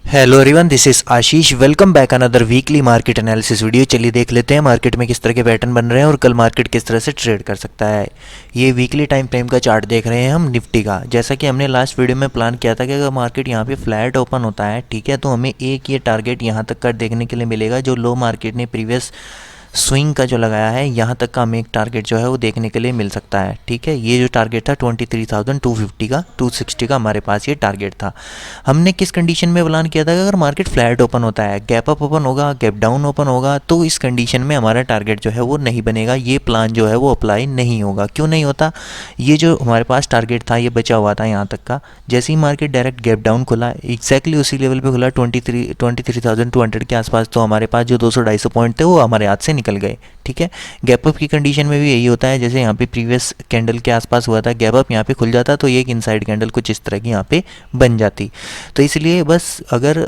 Hello everyone, this is Ashish. Welcome back another weekly market analysis video. चलिए देख लेते हैं मार्केट में किस तरह के पैटर्न बन रहे हैं और कल मार्केट किस तरह से ट्रेड कर सकता है। ये वीकली टाइम फ्रेम का चार्ट देख रहे हैं हम निफ्टी का। जैसा कि हमने लास्ट वीडियो में प्लान किया था कि अगर मार्केट यहाँ पे फ्लैट ओपन होता है, ठीक है, तो हमें एक ये टारगेट यहाँ तक का देखने के लिए मिलेगा जो लो मार्केट ने प्रीवियस स्विंग का जो लगाया है, यहाँ तक का हमें एक टारगेट जो है वो देखने के लिए मिल सकता है। ठीक है, ये जो टारगेट था 23,250 का 260 का हमारे पास ये टारगेट था। हमने किस कंडीशन में प्लान किया था कि अगर मार्केट फ्लैट ओपन होता है, गैप अप ओपन होगा, गैप डाउन ओपन होगा, तो इस कंडीशन में हमारा टारगेट जो है वो नहीं बनेगा, ये प्लान जो है वो अप्लाई नहीं होगा। क्यों नहीं होता? ये जो हमारे पास टारगेट था ये बचा हुआ था यहाँ तक का। जैसे ही मार्केट डायरेक्ट गैप डाउन खुला, एग्जैक्टली उसी लेवल पे खुला 23,200 के आसपास, तो हमारे पास जो 200-250 पॉइंट थे वो हमारे हाथ से निकल गए। ठीक है, गैप अप की कंडीशन में भी यही होता है। जैसे यहाँ पे प्रीवियस कैंडल के आसपास हुआ था, गैप अप यहाँ पे खुल जाता तो ये एक इनसाइड कैंडल कुछ इस तरह की यहाँ पे बन जाती। तो इसलिए बस अगर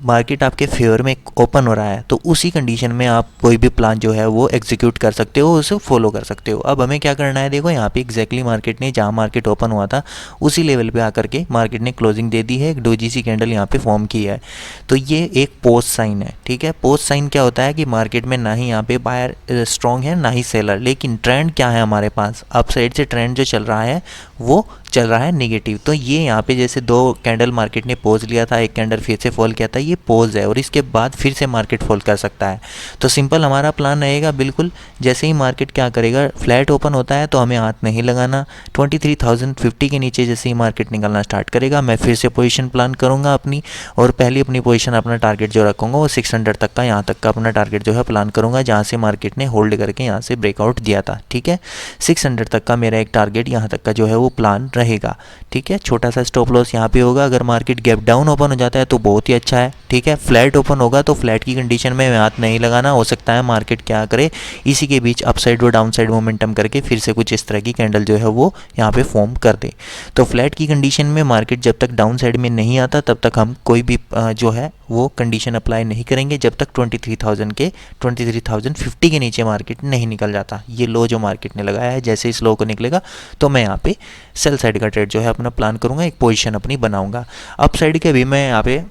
मार्केट आपके फेवर में ओपन हो रहा है तो उसी कंडीशन में आप कोई भी प्लान जो है वो एग्जीक्यूट कर सकते हो, उसे फॉलो कर सकते हो। अब हमें क्या करना है, देखो यहाँ पे एग्जैक्टली मार्केट ने जहाँ मार्केट ओपन हुआ था उसी लेवल पे आकर के मार्केट ने क्लोजिंग दे दी है, एक डोजी सी कैंडल यहाँ पे फॉर्म की है। तो ये एक पोस्ट साइन है। ठीक है, पोस्ट साइन क्या होता है कि मार्केट में ना ही यहाँ पे बायर स्ट्रॉन्ग है ना ही सेलर, लेकिन ट्रेंड क्या है हमारे पास, अपसाइड से ट्रेंड जो चल रहा है वो चल रहा है नेगेटिव। तो ये यहाँ पे जैसे दो कैंडल मार्केट ने पोज लिया था, एक कैंडल फिर से फॉल किया था, ये पोज है और इसके बाद फिर से मार्केट फॉल कर सकता है। तो सिंपल हमारा प्लान रहेगा, बिल्कुल जैसे ही मार्केट क्या करेगा, फ्लैट ओपन होता है तो हमें हाथ नहीं लगाना। 23,050 के नीचे जैसे ही मार्केट निकलना स्टार्ट करेगा, मैं फिर से पोजीशन प्लान करूँगा अपनी, और पहली अपनी पोजीशन अपना टारगेट जो रखूँगा वो 600 तक का, यहाँ तक का अपना टारगेट जो है प्लान करूँगा, जहाँ से मार्केट ने होल्ड करके यहाँ से ब्रेकआउट दिया था। ठीक है, 600 तक का मेरा एक टारगेट यहाँ तक का जो है वो प्लान रहेगा। ठीक है, छोटा सा स्टॉप लॉस यहाँ पे होगा। अगर मार्केट गैप डाउन ओपन हो जाता है तो बहुत ही अच्छा है। ठीक है, फ्लैट ओपन होगा तो फ्लैट की कंडीशन में हाथ नहीं लगाना, हो सकता है मार्केट क्या करे, इसी के बीच अपसाइड और डाउनसाइड मोमेंटम करके फिर से कुछ इस तरह की कैंडल जो है वो यहाँ पे फॉर्म कर दे। तो फ्लैट की कंडीशन में मार्केट जब तक डाउन साइड में नहीं आता तब तक हम कोई भी जो है वो कंडीशन अप्लाई नहीं करेंगे, जब तक 23,050 के नीचे मार्केट नहीं निकल जाता। ये लो जो मार्केट ने लगाया है, जैसे इस लो को निकलेगा तो मैं यहाँ पे सेल साइड का ट्रेड जो है अपना प्लान करूँगा, एक पोजीशन अपनी बनाऊँगा। अप साइड के भी मैं यहाँ पे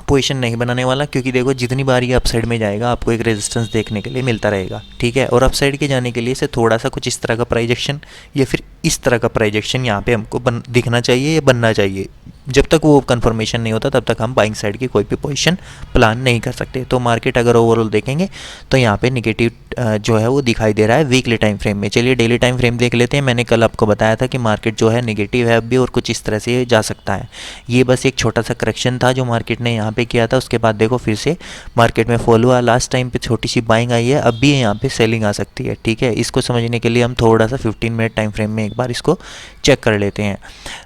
पोजीशन नहीं बनाने वाला, क्योंकि देखो जितनी बार ये अपसाइड में जाएगा आपको एक रेजिस्टेंस देखने के लिए मिलता रहेगा। ठीक है, और अपसाइड के जाने के लिए से थोड़ा सा कुछ इस तरह का प्राइजेक्शन या फिर इस तरह का प्राइजेक्शन यहाँ पे हमको दिखना चाहिए या बनना चाहिए। जब तक वो कंफर्मेशन नहीं होता तब तक हम बाइंग साइड की कोई भी पोजीशन प्लान नहीं कर सकते। तो मार्केट अगर ओवरऑल देखेंगे तो यहाँ पे निगेटिव जो है वो दिखाई दे रहा है वीकली टाइम फ्रेम में। चलिए डेली टाइम फ्रेम देख लेते हैं। मैंने कल आपको बताया था कि मार्केट जो है निगेटिव है अब भी और कुछ इस तरह से जा सकता है। ये बस एक छोटा सा करेक्शन था जो मार्केट ने यहाँ पे किया था, उसके बाद देखो फिर से मार्केट में फॉल हुआ। लास्ट टाइम पे छोटी सी बाइंग आई है, अब भी यहाँ पे सेलिंग आ सकती है। ठीक है, इसको समझने के लिए हम थोड़ा सा 15 मिनट टाइम फ्रेम में एक बार इसको चेक कर लेते हैं।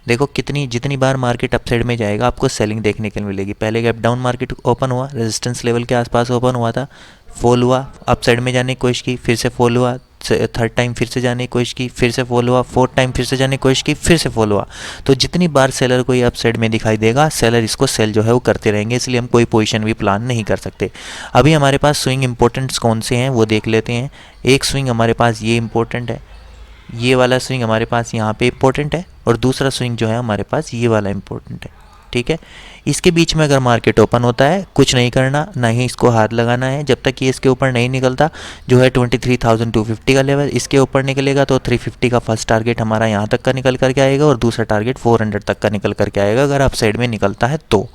देखो जितनी बार मार्केट अपसाइड में जाएगा आपको सेलिंग देखने के लिए मिलेगी। पहले गैप डाउन मार्केट ओपन हुआ, रेजिस्टेंस लेवल के आसपास ओपन हुआ था, फॉल हुआ, अपसाइड में जाने की कोशिश की, फिर से फॉल हुआ, थर्ड टाइम फिर से जाने की कोशिश की, फिर से फॉल हुआ, फोर्थ टाइम फिर से जाने की कोशिश की, फिर से फॉल हुआ। तो जितनी बार सेलर को ये अपसाइड में दिखाई देगा, सेलर इसको सेल जो है वो करते रहेंगे, इसलिए हम कोई पोजीशन भी प्लान नहीं कर सकते। अभी हमारे पास स्विंग इंपॉर्टेंट्स कौन से हैं वो देख लेते हैं। एक स्विंग हमारे पास ये इंपॉर्टेंट है, ये वाला स्विंग हमारे पास यहाँ पे इंपॉर्टेंट है, और दूसरा स्विंग जो है हमारे पास ये वाला इंपॉर्टेंट है। ठीक है, इसके बीच में अगर मार्केट ओपन होता है कुछ नहीं करना, ना ही इसको हाथ लगाना है जब तक ये इसके ऊपर नहीं निकलता, जो है 23,250 का लेवल। इसके ऊपर निकलेगा तो 350 का फर्स्ट टारगेट हमारा यहाँ तक का निकल करके आएगा और दूसरा टारगेट 400 तक का निकल करके आएगा अगर आप साइड में निकलता है। तो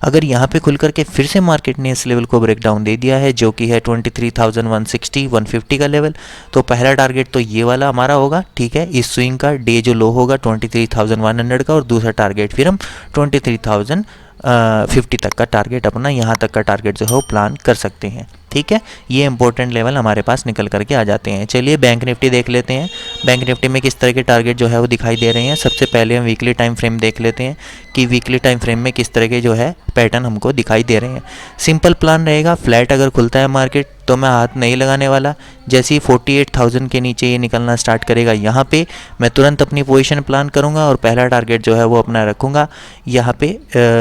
अगर यहाँ पे खुल करके फिर से मार्केट ने इस लेवल को ब्रेक डाउन दे दिया है जो कि है 23,160-150 का लेवल, तो पहला टारगेट तो ये वाला हमारा होगा। ठीक है, इस स्विंग का डे जो लो होगा 23,100 का, और दूसरा टारगेट फिर हम 23,050 तक का टारगेट अपना यहाँ तक का टारगेट जो है वो प्लान कर सकते हैं। ठीक है, ये इंपॉर्टेंट लेवल हमारे पास निकल करके आ जाते हैं। चलिए बैंक निफ्टी देख लेते हैं। बैंक निफ्टी में किस तरह के टारगेट जो है वो दिखाई दे रहे हैं। सबसे पहले हम वीकली टाइम फ्रेम देख लेते हैं कि वीकली टाइम फ्रेम में किस तरह के जो है पैटर्न हमको दिखाई दे रहे हैं। सिंपल प्लान रहेगा, फ्लैट अगर खुलता है मार्केट तो मैं हाथ नहीं लगाने वाला। जैसे ही 48,000 के नीचे ये निकलना स्टार्ट करेगा, यहाँ पे मैं तुरंत अपनी पोजीशन प्लान करूँगा और पहला टारगेट जो है वो अपना रखूँगा यहाँ पे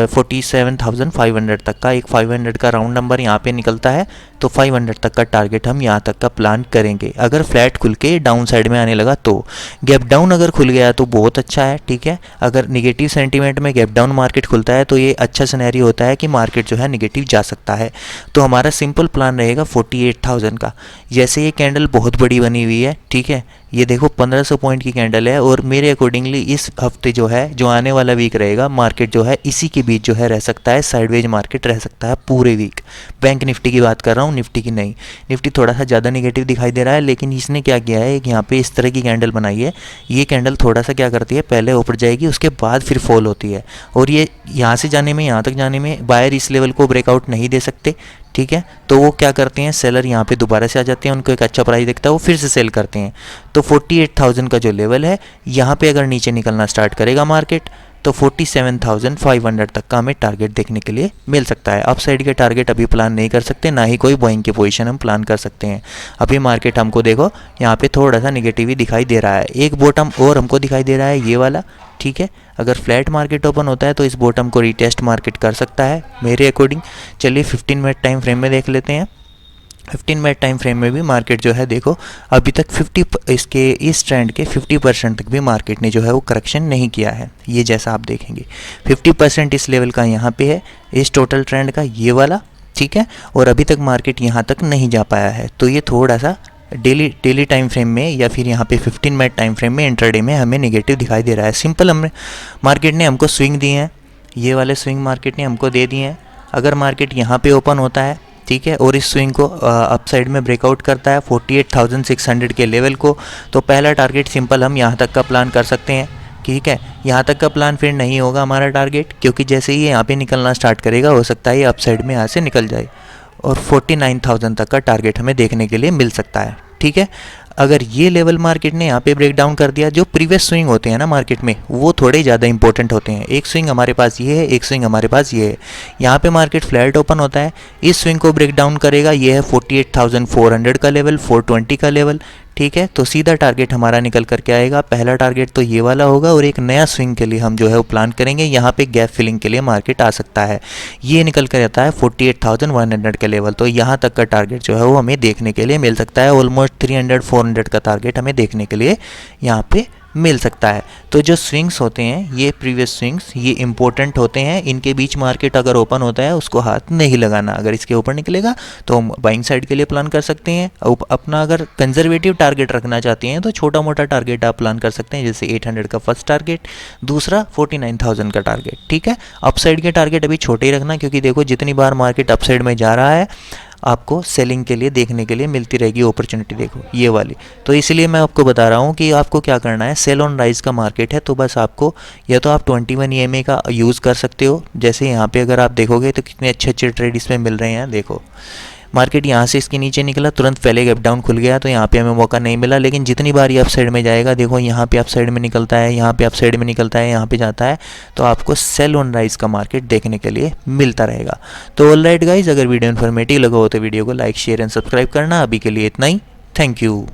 47,500 तक का। एक 500 का राउंड नंबर यहाँ पे निकलता है तो 500 तक का टारगेट हम यहाँ तक का प्लान करेंगे। अगर फ्लैट खुल के डाउन साइड में आने लगा तो गैप डाउन अगर खुल गया तो बहुत अच्छा है। ठीक है, अगर निगेटिव सेंटीमेंट में गैप डाउन मार्केट खुलता है तो ये अच्छा सिनेरियो होता है कि मार्केट जो है निगेटिव जा सकता है। तो हमारा सिंपल प्लान रहेगा 48,000 का। जैसे ये कैंडल बहुत बड़ी बनी हुई है, ठीक है, ये देखो 1500 पॉइंट की कैंडल है, और मेरे अकॉर्डिंगली इस हफ्ते जो है, जो आने वाला वीक रहेगा, मार्केट जो है इसी के बीच जो है रह सकता है, साइडवेज मार्केट रह सकता है पूरे वीक। बैंक निफ्टी की बात कर रहा हूँ, निफ्टी की नहीं। निफ्टी थोड़ा सा ज़्यादा निगेटिव दिखाई दे रहा है, लेकिन इसने क्या किया है, यहाँ पे इस तरह की कैंडल बनाई है। ये कैंडल थोड़ा सा क्या करती है, पहले ऊपर जाएगी, उसके बाद फिर फॉल होती है, और ये यहाँ से जाने में, यहाँ तक जाने में बायर इस लेवल को ब्रेकआउट नहीं दे सकते, ठीक है। तो वो क्या करते हैं, सेलर यहाँ पे दोबारा से आ जाते हैं, उनको एक अच्छा प्राइस दिखता है, वो फिर से सेल करते हैं। तो 48,000 का जो लेवल है, यहाँ पे अगर नीचे निकलना स्टार्ट करेगा मार्केट, तो 47,500 तक का हमें टारगेट देखने के लिए मिल सकता है। अपसाइड के टारगेट अभी प्लान नहीं कर सकते, ना ही कोई बाइंग की पोजीशन हम प्लान कर सकते हैं। अभी मार्केट हमको देखो यहाँ पे थोड़ा सा निगेटिव ही दिखाई दे रहा है। एक बॉटम और हमको दिखाई दे रहा है, ये वाला, ठीक है। अगर फ्लैट मार्केट ओपन होता है तो इस बॉटम को रीटेस्ट मार्केट कर सकता है मेरे अकॉर्डिंग। चलिए 15 मिनट टाइम फ्रेम में देख लेते हैं। 15 मिनट टाइम फ्रेम में भी मार्केट जो है देखो अभी तक इस ट्रेंड के 50% तक भी मार्केट ने जो है वो करेक्शन नहीं किया है। ये जैसा आप देखेंगे 50% इस लेवल का यहाँ पे है, इस टोटल ट्रेंड का ये वाला, ठीक है, और अभी तक मार्केट यहाँ तक नहीं जा पाया है। तो ये थोड़ा सा डेली टाइम फ्रेम में या फिर यहाँ पे 15 मिनट टाइम फ्रेम में, इंट्राडे में हमें नेगेटिव दिखाई दे रहा है। सिंपल मार्केट ने हमको स्विंग दिए हैं, ये वाले स्विंग मार्केट ने हमको दे दिए हैं। अगर मार्केट यहाँ पे ओपन होता है, ठीक है, और इस स्विंग को अपसाइड में ब्रेकआउट करता है 48,600 के लेवल को, तो पहला टारगेट सिंपल हम यहाँ तक का प्लान कर सकते हैं, ठीक है। यहाँ तक का प्लान फिर नहीं होगा हमारा टारगेट, क्योंकि जैसे ही यहाँ पे निकलना स्टार्ट करेगा, हो सकता है ये अपसाइड में यहाँ से निकल जाए, और 49,000 तक का टारगेट हमें देखने के लिए मिल सकता है, ठीक है। अगर ये लेवल मार्केट ने यहाँ पे ब्रेक डाउन कर दिया, जो प्रीवियस स्विंग होते हैं ना मार्केट में, वो थोड़े ज़्यादा इंपॉर्टेंट होते हैं। एक स्विंग हमारे पास ये है, एक स्विंग हमारे पास ये है। यहाँ पे मार्केट फ्लैट ओपन होता है, इस स्विंग को ब्रेक डाउन करेगा, ये है 48,400 का लेवल, 420 का लेवल, ठीक है। तो सीधा टारगेट हमारा निकल करके आएगा। पहला टारगेट तो ये वाला होगा, और एक नया स्विंग के लिए हम जो है वो प्लान करेंगे। यहाँ पे गैप फिलिंग के लिए मार्केट आ सकता है, ये निकल कर आता है 48,100 के लेवल। तो यहाँ तक का टारगेट जो है वो हमें देखने के लिए मिल सकता है। ऑलमोस्ट 300-400 का टारगेट हमें देखने के लिए यहाँ पे मिल सकता है। तो जो स्विंग्स होते हैं, ये प्रीवियस स्विंग्स, ये इंपॉर्टेंट होते हैं। इनके बीच मार्केट अगर ओपन होता है, उसको हाथ नहीं लगाना। अगर इसके ऊपर निकलेगा तो हम बाइंग साइड के लिए प्लान कर सकते हैं। अपना अगर कंजर्वेटिव टारगेट रखना चाहते हैं तो छोटा मोटा टारगेट आप प्लान कर सकते हैं, जैसे 800 का फर्स्ट टारगेट, दूसरा 49,000 का टारगेट, ठीक है। अपसाइड के टारगेट अभी छोटे ही रखना, क्योंकि देखो जितनी बार मार्केट अपसाइड में जा रहा है, आपको सेलिंग के लिए देखने के लिए मिलती रहेगी अपॉर्चुनिटी, देखो ये वाली। तो इसलिए मैं आपको बता रहा हूँ कि आपको क्या करना है। सेल ऑन राइज का मार्केट है, तो बस आपको या तो आप 21 EMA का यूज़ कर सकते हो। जैसे यहाँ पे अगर आप देखोगे तो कितने अच्छे अच्छे ट्रेड इसमें मिल रहे हैं। देखो मार्केट यहाँ से इसके नीचे निकला, तुरंत पहले गैप डाउन खुल गया, तो यहाँ पे हमें मौका नहीं मिला। लेकिन जितनी बार ये अप साइड में जाएगा, देखो यहाँ पे अप साइड में निकलता है, यहाँ पे अप साइड में निकलता है, यहाँ पे जाता है, तो आपको सेल ऑन राइज का मार्केट देखने के लिए मिलता रहेगा। तो ऑलराइट गाइज, अगर वीडियो इन्फॉर्मेटिव लगा हो तो वीडियो को लाइक, शेयर एंड सब्सक्राइब करना। अभी के लिए इतना ही, थैंक यू।